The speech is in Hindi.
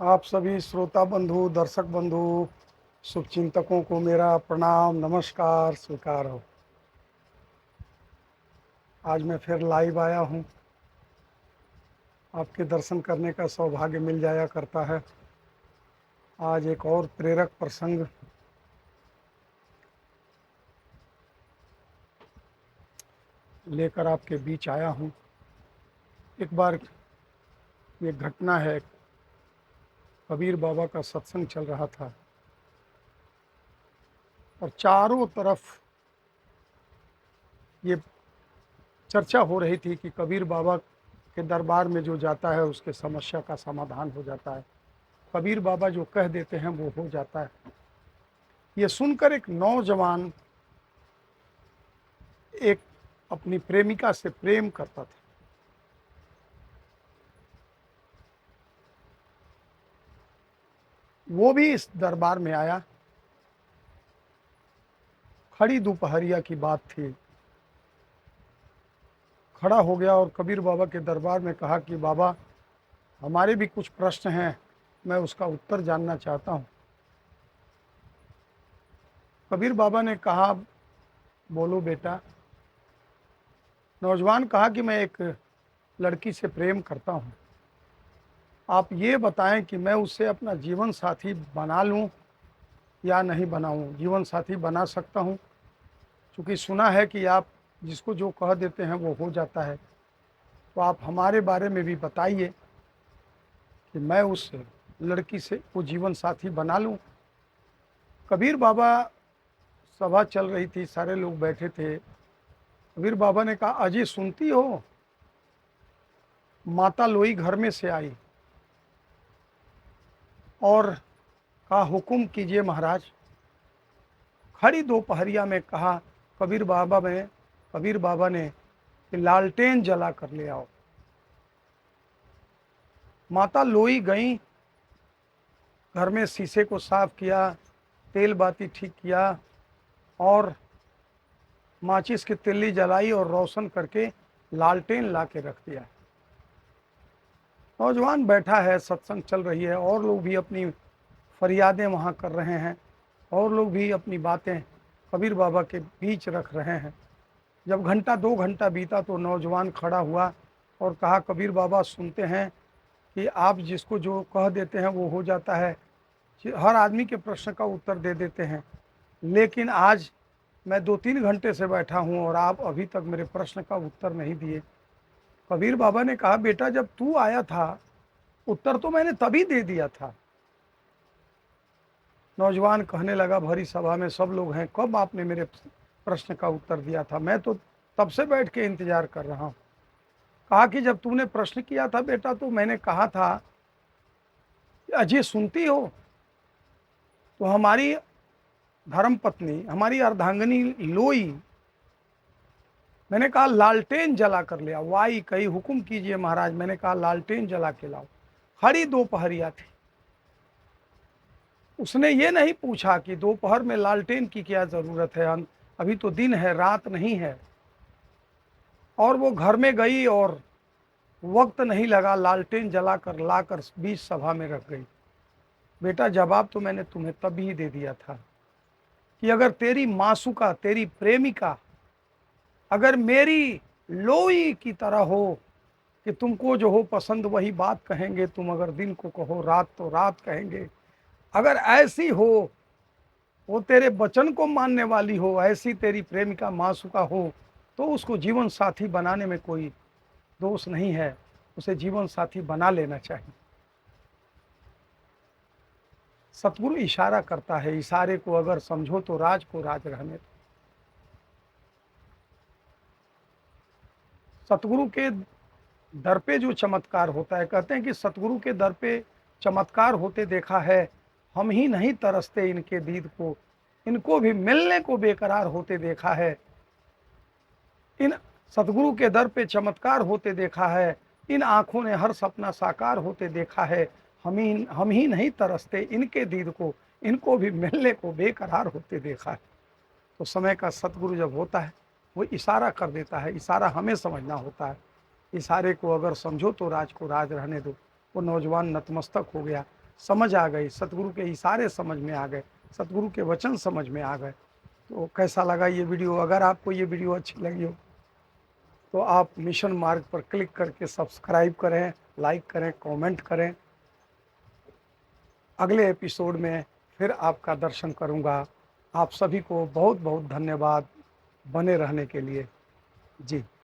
आप सभी श्रोता बंधु, दर्शक बंधु, शुभचिंतकों को मेरा प्रणाम, नमस्कार स्वीकार हो। आज मैं फिर लाइव आया हूँ। आपके दर्शन करने का सौभाग्य मिल जाया करता है। आज एक और प्रेरक प्रसंग लेकर आपके बीच आया हूँ। एक बार ये घटना है, कबीर बाबा का सत्संग चल रहा था और चारों तरफ ये चर्चा हो रही थी कि कबीर बाबा के दरबार में जो जाता है उसके समस्या का समाधान हो जाता है। कबीर बाबा जो कह देते हैं वो हो जाता है। ये सुनकर एक नौजवान एक अपनी प्रेमिका से प्रेम करता था। वो भी इस दरबार में आया। खड़ी दोपहरिया की बात थी। खड़ा हो गया और कबीर बाबा के दरबार में कहा कि बाबा, हमारे भी कुछ प्रश्न हैं, मैं उसका उत्तर जानना चाहता हूँ। कबीर बाबा ने कहा, बोलो बेटा। नौजवान कहा कि मैं एक लड़की से प्रेम करता हूँ। आप ये बताएं कि मैं उससे अपना जीवन साथी बना लूँ या नहीं बनाऊँ। जीवन साथी बना सकता हूँ, क्योंकि सुना है कि आप जिसको जो कह देते हैं वो हो जाता है। तो आप हमारे बारे में भी बताइए कि मैं उस लड़की से वो जीवन साथी बना लूँ। कबीर बाबा, सभा चल रही थी, सारे लोग बैठे थे। कबीर बाबा ने कहा, अजी सुनती हो, माता लोई घर में से आई और कहा, हुक्म कीजिए महाराज। खड़ी दोपहरिया में कहा कबीर बाबा ने कि लालटेन जला कर ले आओ। माता लोई गई, घर में शीशे को साफ किया, तेल बाती ठीक किया और माचिस की तिल्ली जलाई और रोशन करके लालटेन ला के रख दिया। नौजवान बैठा है, सत्संग चल रही है, और लोग भी अपनी फरियादें वहाँ कर रहे हैं, और लोग भी अपनी बातें कबीर बाबा के बीच रख रहे हैं। जब घंटा 2 घंटा बीता तो नौजवान खड़ा हुआ और कहा, कबीर बाबा सुनते हैं कि आप जिसको जो कह देते हैं वो हो जाता है, हर आदमी के प्रश्न का उत्तर दे देते हैं, लेकिन आज मैं 2-3 घंटे से बैठा हूँ और आप अभी तक मेरे प्रश्न का उत्तर नहीं दिए। कबीर बाबा ने कहा, बेटा जब तू आया था उत्तर तो मैंने तभी दे दिया था। नौजवान कहने लगा, भरी सभा में सब लोग हैं, कब आपने मेरे प्रश्न का उत्तर दिया था? मैं तो तब से बैठ के इंतजार कर रहा हूँ। कहा कि जब तूने प्रश्न किया था बेटा तो मैंने कहा था, अजय सुनती हो, तो हमारी धर्म पत्नी, हमारी अर्धांगिनी लोई, मैंने कहा लालटेन जला कर ले आओ। वाई कही, हुक्म कीजिए महाराज। मैंने कहा लालटेन जला के लाओ। खड़ी दोपहरिया थी। उसने ये नहीं पूछा कि दोपहर में लालटेन की क्या जरूरत है, अभी तो दिन है, रात नहीं है। और वो घर में गई और वक्त नहीं लगा, लालटेन जलाकर लाकर बीच सभा में रख गई। बेटा जवाब तो मैंने तुम्हें तभी दे दिया था कि अगर तेरी मासूका, तेरी प्रेमिका अगर मेरी लोई की तरह हो कि तुमको जो हो पसंद वही बात कहेंगे, तुम अगर दिन को कहो रात तो रात कहेंगे, अगर ऐसी हो, वो तेरे वचन को मानने वाली हो, ऐसी तेरी प्रेमिका मासूका हो, तो उसको जीवन साथी बनाने में कोई दोष नहीं है, उसे जीवन साथी बना लेना चाहिए। सतगुरु इशारा करता है, इशारे को अगर समझो तो राज को राज रहने दो। सतगुरु के दर पे जो चमत्कार होता है, कहते हैं कि सतगुरु के दर पे चमत्कार होते देखा है, हम ही नहीं तरसते इनके दीद को, इनको भी मिलने को बेकरार होते देखा है। इन सतगुरु के दर पे चमत्कार होते देखा है, इन आंखों ने हर सपना साकार होते देखा है। हम ही नहीं तरसते इनके दीद को, इनको भी मिलने को बेकरार होते देखा है। तो समय का सतगुरु जब होता है वो इशारा कर देता है, इशारा हमें समझना होता है। इशारे को अगर समझो तो राज को राज रहने दो। वो नौजवान नतमस्तक हो गया। समझ आ गई, सतगुरु के इशारे समझ में आ गए, सतगुरु के वचन समझ में आ गए। तो कैसा लगा ये वीडियो? अगर आपको ये वीडियो अच्छी लगी हो तो आप मिशन मार्ग पर क्लिक करके सब्सक्राइब करें, लाइक करें, कमेंट करें। अगले एपिसोड में फिर आपका दर्शन करूंगा। आप सभी को बहुत बहुत धन्यवाद बने रहने के लिए। जी।